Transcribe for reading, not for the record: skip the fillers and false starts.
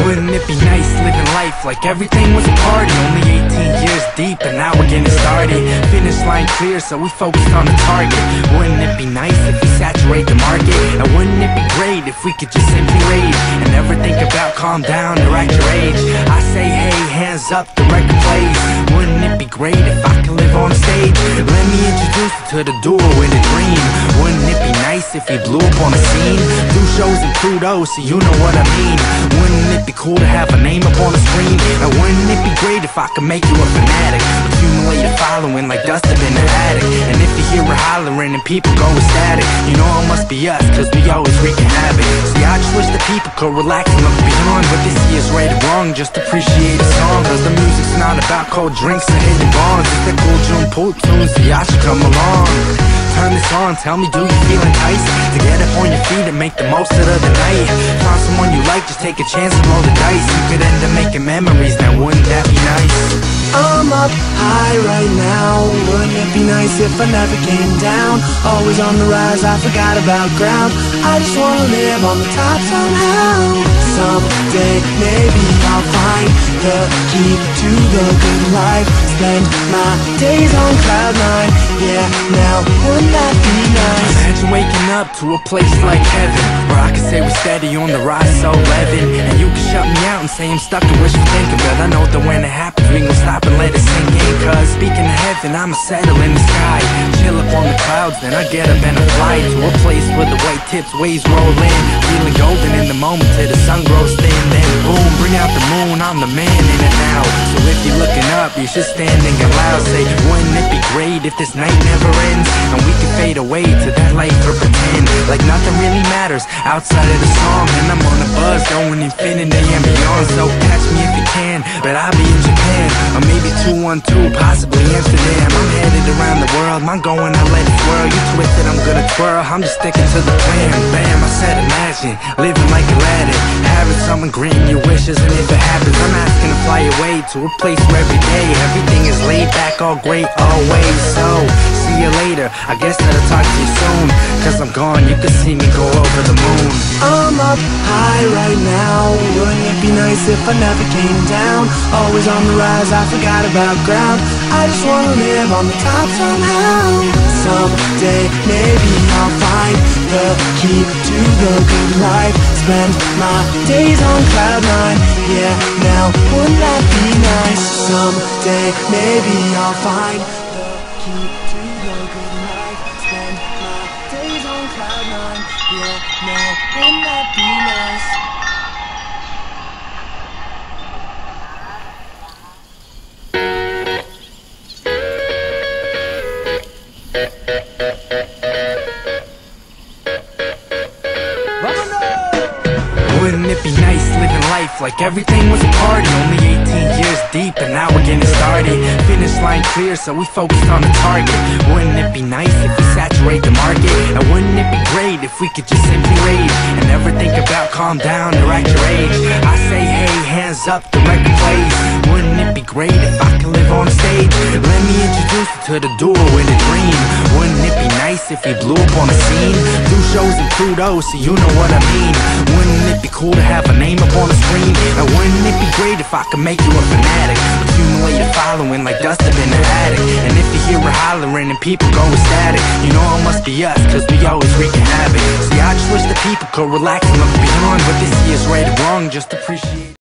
Wouldn't it be nice living life like everything was a party? Only 18 years deep and now we're getting started. Finish line clear, so we focused on the target. Wouldn't it be nice if we saturate the market? And wouldn't it be great if we could just simply rage and never think about calm down or act your age? I say hey, hands up, the record plays. Wouldn't it be great if I could live on stage? Let me introduce you to the duo in a dream. Wouldn't it be nice if we blew up on the scene? Do shows in Pluto, so you know what I mean. Wouldn't it be cool to have a name up on the screen? And wouldn't it be great if I could make you a fanatic? Accumulate a following like dust up in the attic. And if you hear her hollering and people go ecstatic, you know it must be us, cause we always wreaking havoc. See, I just wish the people could relax and look beyond what this year's right or wrong. Just appreciate the song, cause the music's not about cold drinks and hitting bonds. It's that cool June pool tune, so y'all should come along. Turn this on, tell me, do you feel enticed to get up on your feet and make the most of the night? Find someone you like, just take a chance and roll the dice. You could end up making memories, now wouldn't that be nice? I'm up high right now. Wouldn't it be nice if I never came down? Always on the rise, I forgot about ground. I just wanna live on the top somehow. Someday maybe I'll find the key to the good life. Spend my days on cloud nine. Yeah, now wouldn't that be nice? Imagine waking up to a place like heaven, where I can say we're steady on the rise, so living. And you can shut me out and say I'm stuck in wishful thinking, but I know that when it happens we gon' stop and let it sink in. Cause speaking of heaven, I'ma settle in the sky, chill up on the clouds, then I get up and I fly to a place where the white tips waves roll in, feeling golden in the moment till the sun grows thin. Then boom, bring out the moon, I'm the man in it now. So if you're looking up, you should stand and get loud. Say, wouldn't it be great if this night never ends, and we can fade away to that light or pretend like nothing really matters outside of the song? And I'm on a buzz going infinity and beyond. So catch me if you can, but I'll be in Japan, or maybe 212, possibly Amsterdam. I'm headed around the world, I'm going, I let it swirl. You twist it, I'm gonna twirl, I'm just sticking to the plan. Bam, I said imagine, living like Aladdin, having someone grant your wishes, and if it happens, I'm asking to fly away to a place where every day everything is laid back, all great, always. So, see you later, I guess that I'll talk to you soon, cause I'm gone, you can see me go over the moon. I'm up high right now. Wouldn't it be nice if I never came down? Always on the rise, I forgot about ground. I just wanna live on the top somehow. Someday maybe I'll find the key to the good life. Spend my days on cloud nine. Yeah, now wouldn't that be nice? Someday maybe I'll find the key to the good life. Spend my days on cloud nine. Yeah, now wouldn't that be nice? Wouldn't it be nice living life like everything was a party? Only 18 years deep and now we're getting started. Finish line clear, so we focused on the target. Wouldn't it be nice if we saturate the market? And wouldn't it be great if we could just simply rage and never think about calm down or act your age? I say hey, hands up, the record plays. Wouldn't it be great if I could live on stage? Let me introduce you to the duo in a dream. Wouldn't it be nice if we blew up on the scene? Do shows in Pluto, so you know what I mean. Wouldn't it be cool to have a name up on the screen? And wouldn't it be great if I could make you a fanatic? Accumulate a following like dust up in the attic. And if you hear her hollering and people go ecstatic, you know it must be us, cause we always wreaking havoc. See, I just wish the people could relax and look beyond what this year's right or wrong. Just appreciate